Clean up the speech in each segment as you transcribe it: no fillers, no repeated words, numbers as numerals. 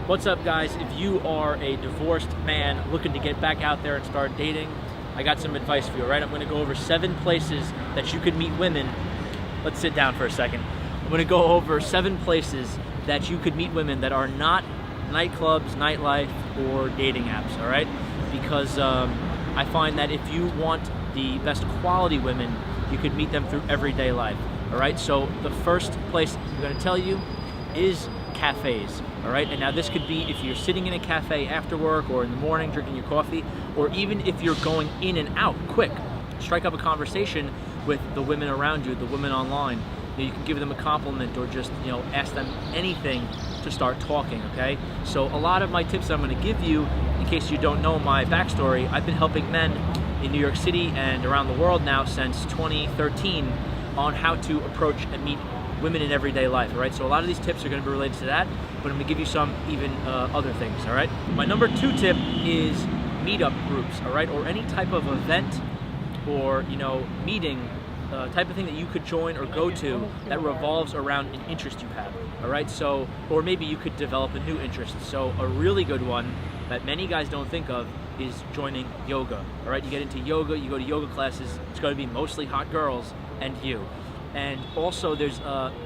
What's up, guys? If you are a divorced man looking to get back out there and start dating, I got some advice for you, all right? I'm going to go over 7 places that you could meet women. Let's sit down for a second. I'm going to go over 7 places that you could meet women that are not nightclubs, nightlife, or dating apps, all right? Because I find that if you want the best quality women, you could meet them through everyday life, all right? So the first place I'm going to tell you is cafes, all right? And now this could be if you're sitting in a cafe after work or in the morning drinking your coffee, or even if you're going in and out quick. Strike up a conversation with the women around you, the women online. You can give them a compliment or just, ask them anything to start talking, okay? So a lot of my tips that I'm going to give you, in case you don't know my backstory, I've been helping men in New York City and around the world now since 2013 on how to approach and meet women in everyday life, all right? So a lot of these tips are going to be related to that, but I'm going to give you some even other things, all right? My number 2 tip is meetup groups, all right? Or any type of event or, meeting type of thing that you could join or go to that revolves around an interest you have, all right? So, or maybe you could develop a new interest. So a really good one that many guys don't think of is joining yoga, all right? You get into yoga, you go to yoga classes, it's going to be mostly hot girls and you. And also there's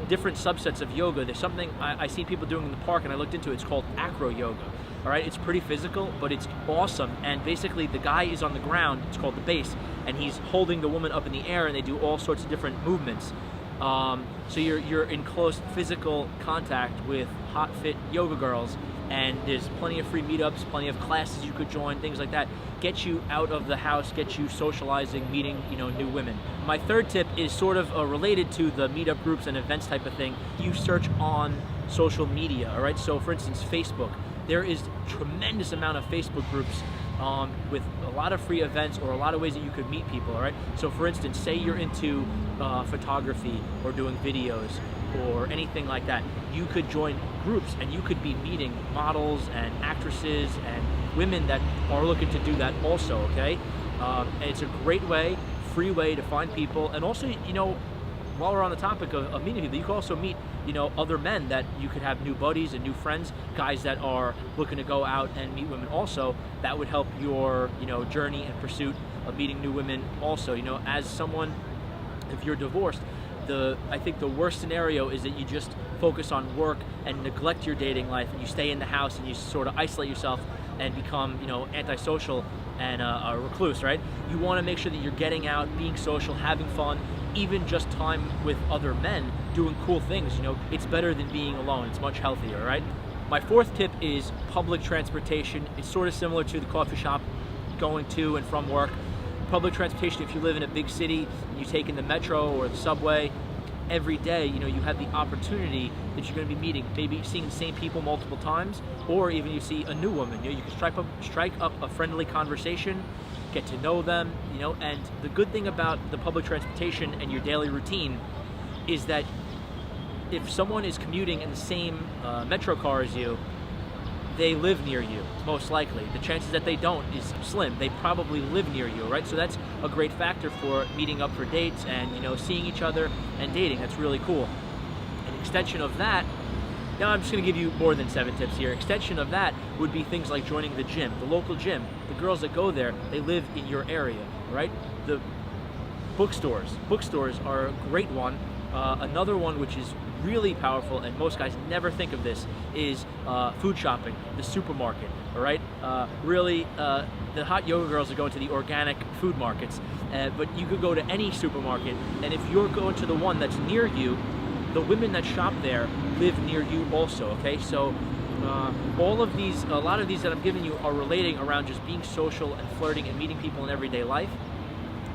different subsets of yoga. There's something I see people doing in the park and I looked into it. It's called acro yoga. All right, it's pretty physical, but it's awesome. And basically the guy is on the ground, it's called the base, and he's holding the woman up in the air and they do all sorts of different movements. So you're in close physical contact with hot, fit yoga girls, and there's plenty of free meetups, plenty of classes you could join, things like that. Get you out of the house, get you socializing, meeting, new women. My third tip is sort of related to the meetup groups and events type of thing. You search on social media, all right? So for instance, Facebook. There is tremendous amount of Facebook groups with a lot of free events or a lot of ways that you could meet people, all right? So for instance, say you're into photography or doing videos or anything like that. You could join groups and you could be meeting models and actresses and women that are looking to do that also, okay? And it's a great way, free way to find people. And also, while we're on the topic of meeting people, you can also meet, other men that you could have new buddies and new friends, guys that are looking to go out and meet women also. That would help your, journey and pursuit of meeting new women also. As someone, if you're divorced, I think the worst scenario is that you just focus on work and neglect your dating life, and you stay in the house and you sort of isolate yourself and become, antisocial and a recluse, right? You want to make sure that you're getting out, being social, having fun, even just time with other men, doing cool things. It's better than being alone. It's much healthier, right? My 4th tip is public transportation. It's sort of similar to the coffee shop, going to and from work. Public transportation, if you live in a big city and you take in the metro or the subway every day, you have the opportunity that you're going to be meeting, maybe seeing the same people multiple times, or even you see a new woman. You can strike up a friendly conversation, get to know them, and the good thing about the public transportation and your daily routine is that if someone is commuting in the same metro car as you, they live near you, most likely. The chances that they don't is slim. They probably live near you, right? So that's a great factor for meeting up for dates and, seeing each other and dating. That's really cool. An extension of that, now I'm just gonna give you more than 7 tips here. Extension of that would be things like joining the gym, the local gym. The girls that go there, they live in your area, right? The bookstores are a great one. Another one which is really powerful, and most guys never think of this, is food shopping, the supermarket, all right? Really, the hot yoga girls are going to the organic food markets, but you could go to any supermarket, and if you're going to the one that's near you, the women that shop there live near you also, okay? So a lot of these that I'm giving you are relating around just being social and flirting and meeting people in everyday life.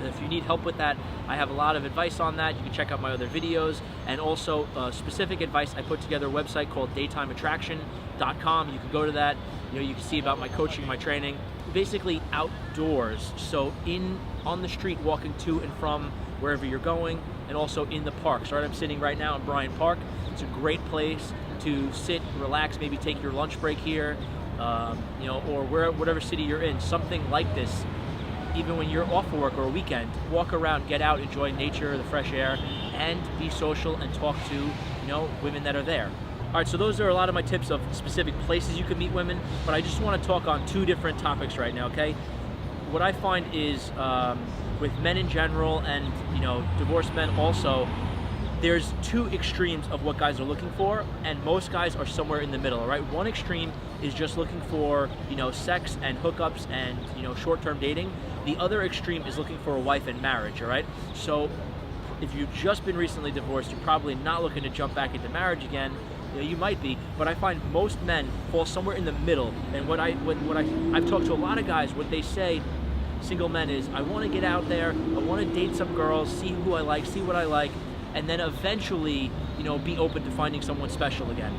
And if you need help with that, I have a lot of advice on that. You can check out my other videos, and also specific advice. I put together a website called daytimeattraction.com. You can go to that. You can see about my coaching, my training. Basically outdoors, so on the street, walking to and from wherever you're going, and also in the parks. Right, I'm sitting right now in Bryant Park. It's a great place to sit, relax, maybe take your lunch break here, or whatever city you're in. Something like this. Even when you're off for work or a weekend, walk around, get out, enjoy nature, the fresh air, and be social and talk to, women that are there. All right, so those are a lot of my tips of specific places you can meet women, but I just want to talk on 2 different topics right now, okay? What I find is with men in general and, you know, divorced men also, there's 2 extremes of what guys are looking for, and most guys are somewhere in the middle, all right? One extreme is just looking for, you know, sex and hookups and, you know, short-term dating. The other extreme is looking for a wife and marriage, all right? So if you've just been recently divorced, you're probably not looking to jump back into marriage again. You know, you might be, but I find most men fall somewhere in the middle. And I've talked to a lot of guys, what they say, single men, is I want to get out there, I want to date some girls, see who I like, see what I like, and then eventually, you know, be open to finding someone special again.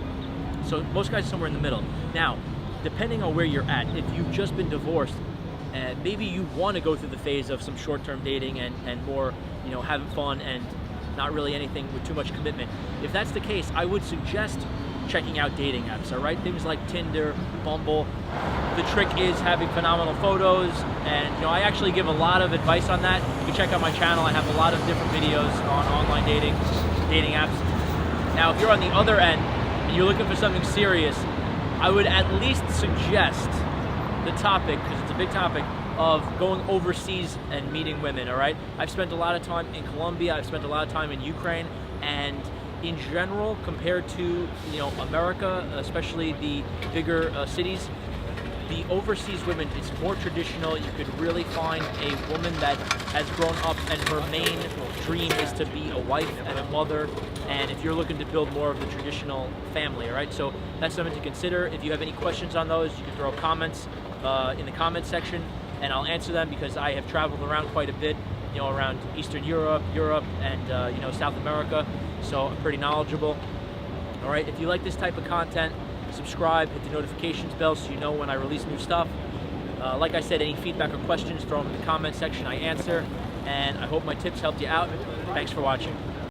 So most guys are somewhere in the middle. Now, depending on where you're at, if you've just been divorced, maybe you want to go through the phase of some short-term dating and more, you know, having fun and not really anything with too much commitment. If that's the case, I would suggest checking out dating apps, all right? Things like Tinder, Bumble. The trick is having phenomenal photos, and, you know, I actually give a lot of advice on that. You can check out my channel. I have a lot of different videos on online dating apps. Now, if you're on the other end and you're looking for something serious, I would at least suggest the topic, because it's a big topic, of going overseas and meeting women, all right? I've spent a lot of time in Colombia, I've spent a lot of time in Ukraine, and in general, compared to, you know, America, especially the bigger cities, the overseas women, it's more traditional. You could really find a woman that has grown up and her main dream is to be a wife and a mother, and if you're looking to build more of the traditional family, all right? So that's something to consider. If you have any questions on those, you can throw comments in the comment section, and I'll answer them, because I have traveled around quite a bit, you know, around Eastern Europe, and you know, South America, so I'm pretty knowledgeable. All right, if you like this type of content, subscribe, hit the notifications bell so you know when I release new stuff. Like I said, any feedback or questions, throw them in the comment section, I answer, and I hope my tips helped you out. Thanks for watching.